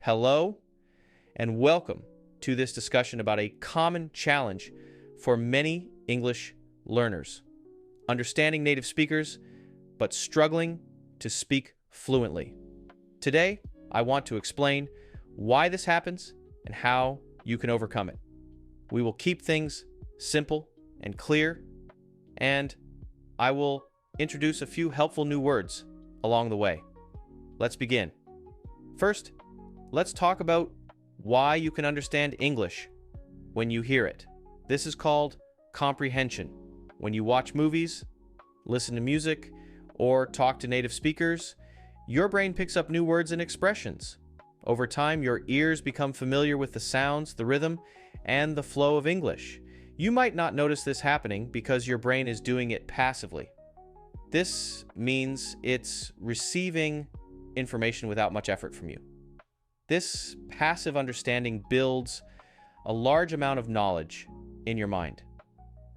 Hello, and welcome to this discussion about a common challenge for many English learners: understanding native speakers, but struggling to speak fluently. Today, I want to explain why this happens and how you can overcome it. We will keep things simple and clear, and I will introduce a few helpful new words along the way. Let's begin. First, let's talk about why you can understand English when you hear it. This is called comprehension. When you watch movies, listen to music, or talk to native speakers, your brain picks up new words and expressions. Over time, your ears become familiar with the sounds, the rhythm, and the flow of English. You might not notice this happening because your brain is doing it passively. This means it's receiving information without much effort from you. This passive understanding builds a large amount of knowledge in your mind.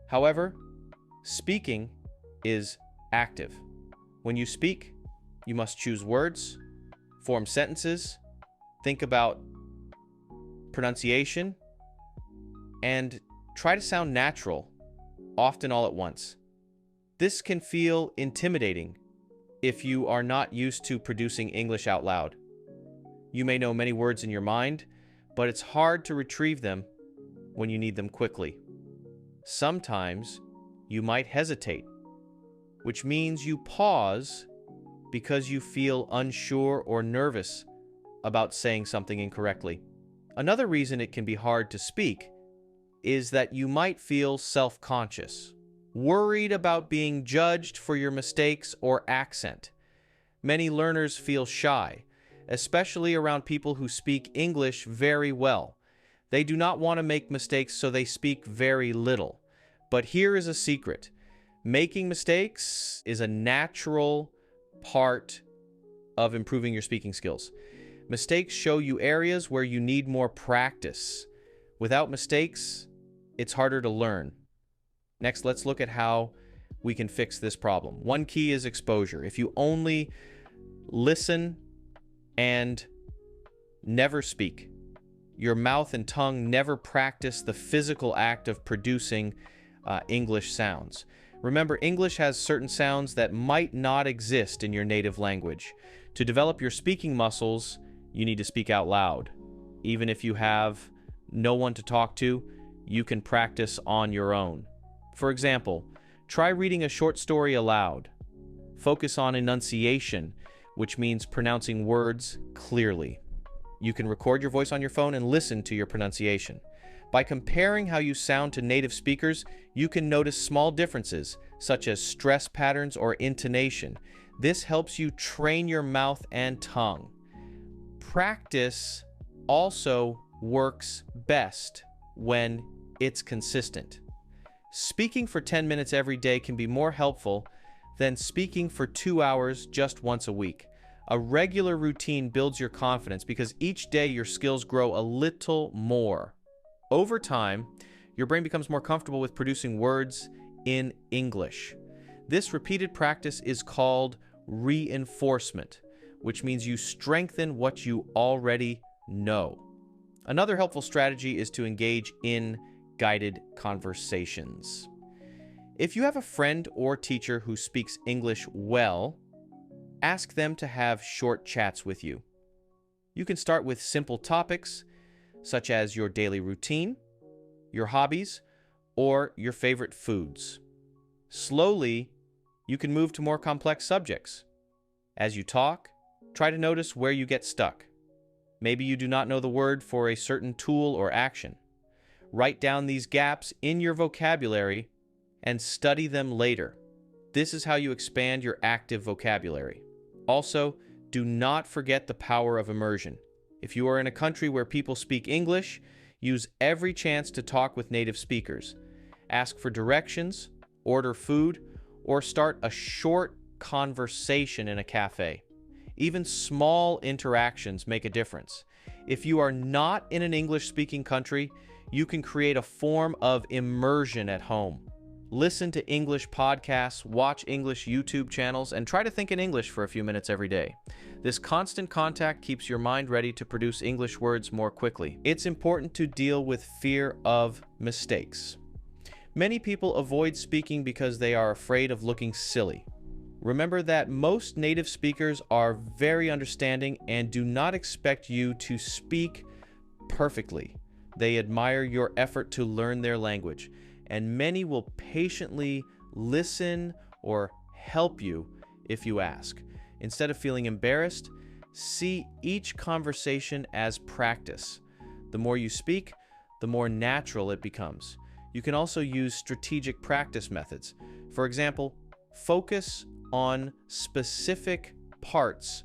However, speaking is active. When you speak, you must choose words, form sentences, think about pronunciation, and try to sound natural, often all at once. This can feel intimidating if you are not used to producing English out loud. You may know many words in your mind, but it's hard to retrieve them when you need them quickly. Sometimes you might hesitate, which means you pause because you feel unsure or nervous about saying something incorrectly. Another reason it can be hard to speak is that you might feel self-conscious, worried about being judged for your mistakes or accent. Many learners feel shy, especially around people who speak English very well. They do not want to make mistakes, so they speak very little. But here is a secret. Making mistakes is a natural part of improving your speaking skills. Mistakes show you areas where you need more practice. Without mistakes, it's harder to learn. Next, let's look at how we can fix this problem. One key is exposure. If you only listen and never speak, your mouth and tongue never practice the physical act of producing English sounds. Remember, English has certain sounds that might not exist in your native language. To develop your speaking muscles, you need to speak out loud. Even if you have no one to talk to, you can practice on your own. For example, try reading a short story aloud. Focus on enunciation, which means pronouncing words clearly. You can record your voice on your phone and listen to your pronunciation. By comparing how you sound to native speakers, you can notice small differences, such as stress patterns or intonation. This helps you train your mouth and tongue. Practice also works best when it's consistent. Speaking for 10 minutes every day can be more helpful than speaking for 2 hours just once a week. A regular routine builds your confidence because each day your skills grow a little more. Over time, your brain becomes more comfortable with producing words in English. This repeated practice is called reinforcement, which means you strengthen what you already know. Another helpful strategy is to engage in guided conversations. If you have a friend or teacher who speaks English well, ask them to have short chats with you. You can start with simple topics, such as your daily routine, your hobbies, or your favorite foods. Slowly, you can move to more complex subjects. As you talk, try to notice where you get stuck. Maybe you do not know the word for a certain tool or action. Write down these gaps in your vocabulary and study them later. This is how you expand your active vocabulary. Also, do not forget the power of immersion. If you are in a country where people speak English, use every chance to talk with native speakers. Ask for directions, order food, or start a short conversation in a cafe. Even small interactions make a difference. If you are not in an English-speaking country, you can create a form of immersion at home. Listen to English podcasts, watch English YouTube channels, and try to think in English for a few minutes every day. This constant contact keeps your mind ready to produce English words more quickly. It's important to deal with fear of mistakes. Many people avoid speaking because they are afraid of looking silly. Remember that most native speakers are very understanding and do not expect you to speak perfectly. They admire your effort to learn their language, and many will patiently listen or help you if you ask. Instead of feeling embarrassed, see each conversation as practice. The more you speak, the more natural it becomes. You can also use strategic practice methods. For example, focus on specific parts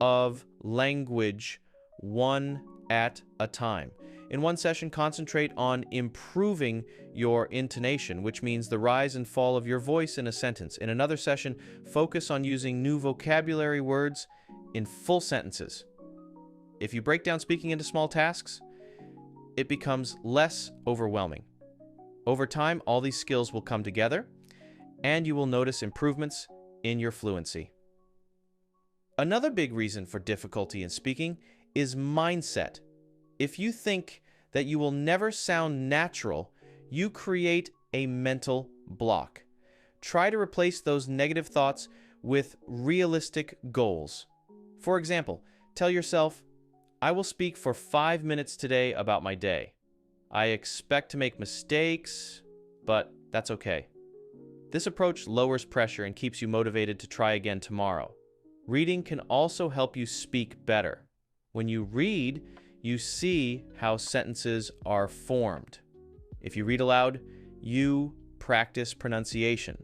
of language one at a time. In one session, concentrate on improving your intonation, which means the rise and fall of your voice in a sentence. In another session, focus on using new vocabulary words in full sentences. If you break down speaking into small tasks, it becomes less overwhelming. Over time, all these skills will come together, and you will notice improvements in your fluency. Another big reason for difficulty in speaking is mindset. If you think that you will never sound natural, you create a mental block. Try to replace those negative thoughts with realistic goals. For example, tell yourself, I will speak for 5 minutes today about my day. I expect to make mistakes, but that's okay. This approach lowers pressure and keeps you motivated to try again tomorrow. Reading can also help you speak better. When you read, you see how sentences are formed. If you read aloud, you practice pronunciation.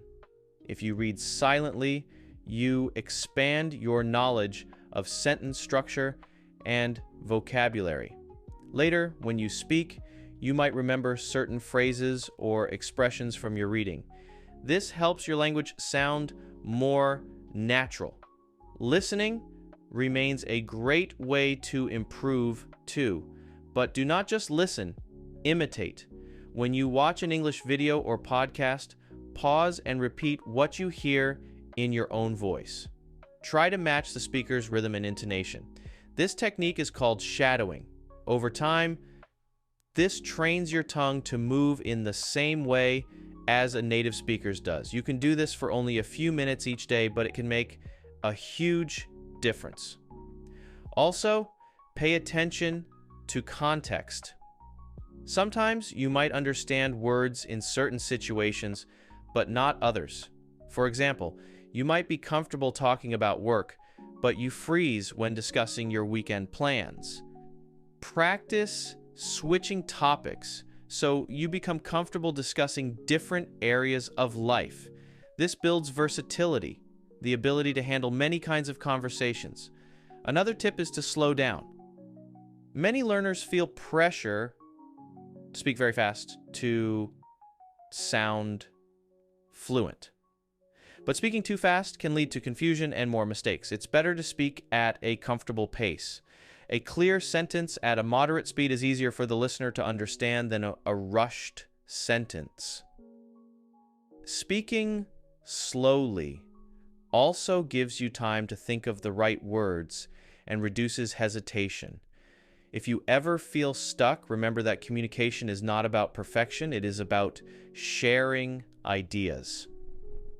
If you read silently, you expand your knowledge of sentence structure and vocabulary. Later, when you speak, you might remember certain phrases or expressions from your reading. This helps your language sound more natural. Listening remains a great way to improve too, but do not just listen, imitate. When you watch an English video or podcast, pause and repeat what you hear in your own voice. Try to match the speaker's rhythm and intonation. This technique is called shadowing. Over time, this trains your tongue to move in the same way as a native speaker's does. You can do this for only a few minutes each day, but it can make a huge difference. Also, pay attention to context. Sometimes you might understand words in certain situations, but not others. For example, you might be comfortable talking about work, but you freeze when discussing your weekend plans. Practice switching topics so you become comfortable discussing different areas of life. This builds versatility, the ability to handle many kinds of conversations. Another tip is to slow down. Many learners feel pressure to speak very fast to sound fluent. But speaking too fast can lead to confusion and more mistakes. It's better to speak at a comfortable pace. A clear sentence at a moderate speed is easier for the listener to understand than a rushed sentence. Speaking slowly also gives you time to think of the right words and reduces hesitation. If you ever feel stuck, remember that communication is not about perfection, it is about sharing ideas.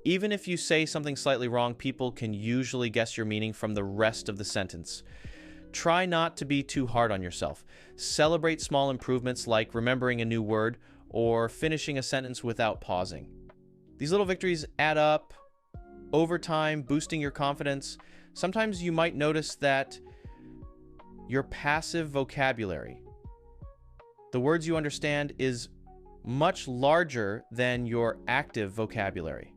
Even if you say something slightly wrong, people can usually guess your meaning from the rest of the sentence. Try not to be too hard on yourself. Celebrate small improvements like remembering a new word or finishing a sentence without pausing. These little victories add up over time, boosting your confidence. Sometimes you might notice that your passive vocabulary, the words you understand, is much larger than your active vocabulary,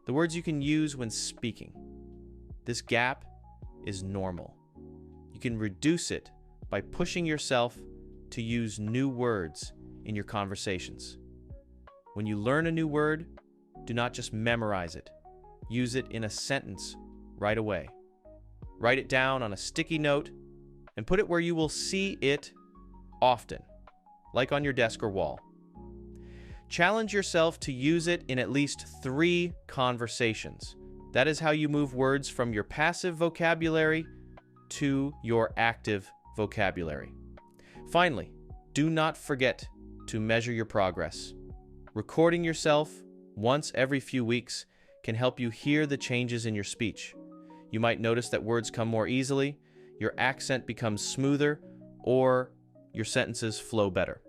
the words you can use when speaking. This gap is normal. You can reduce it by pushing yourself to use new words in your conversations. When you learn a new word, do not just memorize it. Use it in a sentence right away. Write it down on a sticky note and put it where you will see it often, like on your desk or wall. Challenge yourself to use it in at least 3 conversations. That is how you move words from your passive vocabulary to your active vocabulary. Finally, do not forget to measure your progress. Recording yourself once every few weeks can help you hear the changes in your speech. You might notice that words come more easily, your accent becomes smoother, or your sentences flow better.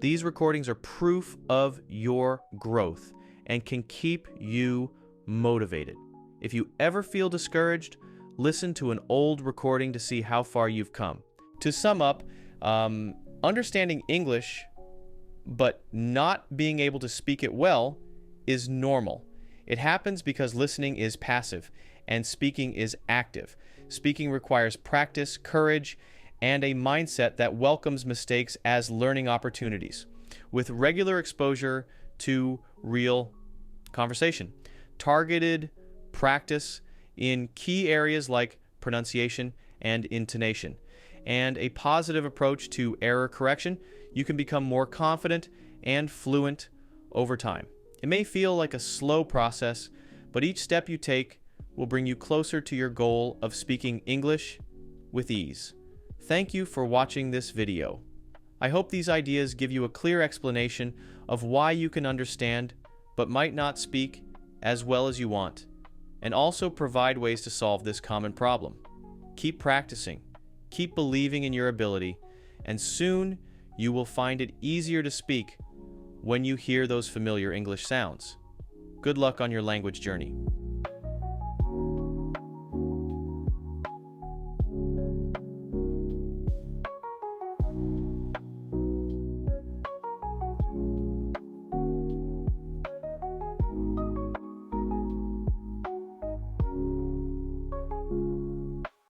These recordings are proof of your growth and can keep you motivated. If you ever feel discouraged, listen to an old recording to see how far you've come. To sum up, understanding English but not being able to speak it well is normal. It happens because listening is passive and speaking is active. Speaking requires practice, courage, and a mindset that welcomes mistakes as learning opportunities, with regular exposure to real conversation. Targeted practice in key areas like pronunciation and intonation, and a positive approach to error correction, you can become more confident and fluent over time. It may feel like a slow process, but each step you take will bring you closer to your goal of speaking English with ease. Thank you for watching this video. I hope these ideas give you a clear explanation of why you can understand but might not speak as well as you want, and also provide ways to solve this common problem. Keep practicing, keep believing in your ability, and soon you will find it easier to speak when you hear those familiar English sounds. Good luck on your language journey.